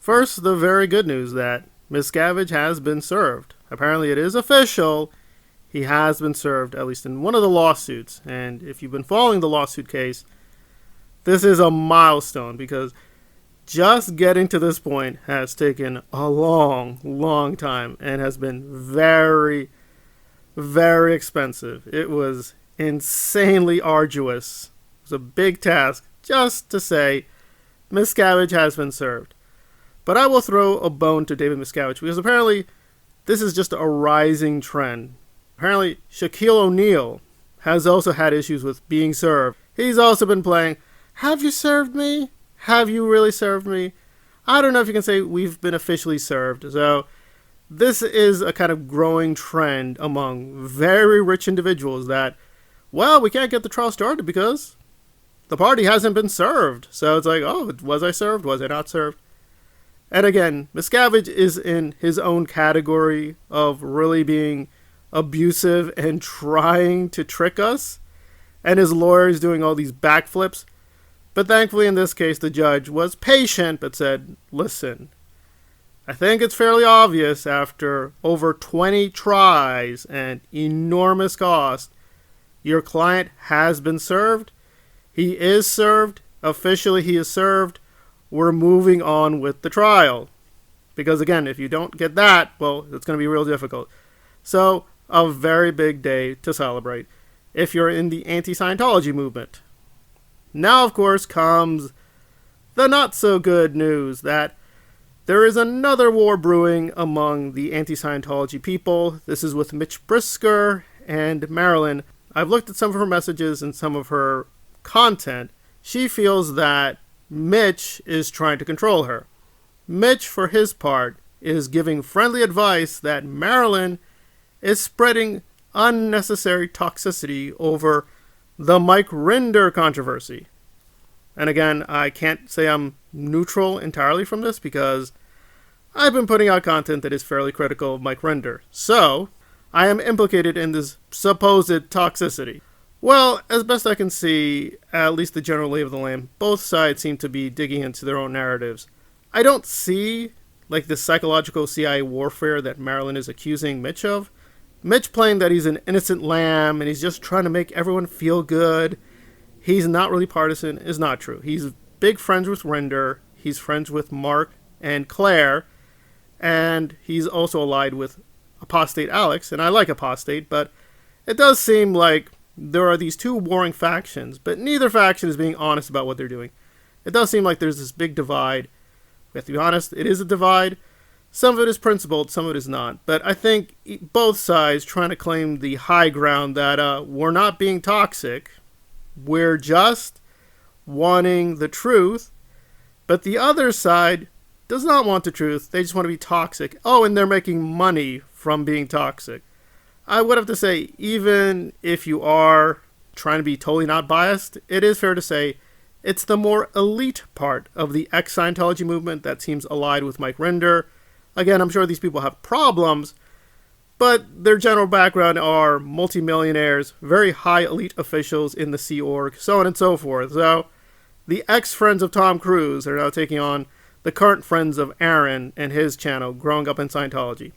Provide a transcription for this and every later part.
First, the very good news that Miscavige has been served. Apparently it is official. He has been served, at least in one of the lawsuits. And if you've been following the lawsuit case, this is a milestone because just getting to this point has taken a long, long time and has been very, very expensive. It was insanely arduous. It was a big task just to say Miscavige has been served. But I will throw a bone to David Miscavige because apparently this is just a rising trend. Apparently Shaquille O'Neal has also had issues with being served. He's also been playing, have you served me? Have you really served me? I don't know if you can say we've been officially served. So this is a kind of growing trend among very rich individuals that, well, we can't get the trial started because the party hasn't been served. So it's like, oh, was I served? Was I not served? And again, Miscavige is in his own category of really being abusive and trying to trick us. And his lawyer is doing all these backflips. But thankfully in this case, the judge was patient but said, listen, I think it's fairly obvious after over 20 tries and enormous cost, your client has been served. He is served. Officially, he is served. We're moving on with the trial. Because again, if you don't get that, well, it's going to be real difficult. So, a very big day to celebrate if you're in the Anti-Scientology movement. Now, of course, comes the not-so-good news that there is another war brewing among the Anti-Scientology people. This is with Mitch Brisker and Marilyn. I've looked at some of her messages and some of her content. She feels that Mitch is trying to control her. Mitch, for his part, is giving friendly advice that Marilyn is spreading unnecessary toxicity over the Mike Rinder controversy. And again, I can't say I'm neutral entirely from this because I've been putting out content that is fairly critical of Mike Rinder. So, I am implicated in this supposed toxicity. Well, as best I can see, at least the general lay of the land, both sides seem to be digging into their own narratives. I don't see, like, the psychological CIA warfare that Marilyn is accusing Mitch of. Mitch playing that he's an innocent lamb and he's just trying to make everyone feel good. He's not really partisan is not true. He's big friends with Rinder. He's friends with Mark and Claire. And he's also allied with Apostate Alex. And I like Apostate, but it does seem like there are these two warring factions, but neither faction is being honest about what they're doing. It does seem like there's this big divide. We have to be honest, it is a divide. Some of it is principled, some of it is not. But I think both sides trying to claim the high ground that we're not being toxic. We're just wanting the truth. But the other side does not want the truth. They just want to be toxic. Oh, and they're making money from being toxic. I would have to say, even if you are trying to be totally not biased, it is fair to say it's the more elite part of the ex-Scientology movement that seems allied with Mike Rinder. Again, I'm sure these people have problems, but their general background are multimillionaires, very high elite officials in the Sea Org, so on and so forth. So, the ex-friends of Tom Cruise are now taking on the current friends of Aaron and his channel, Growing Up in Scientology.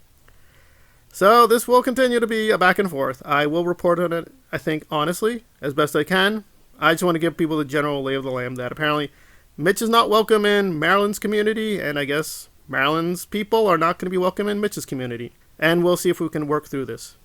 So, this will continue to be a back and forth. I will report on it, I think, honestly, as best I can. I just want to give people the general lay of the land that apparently Mitch is not welcome in Marilyn's community, and I guess Marilyn's people are not going to be welcome in Mitch's community. And we'll see if we can work through this.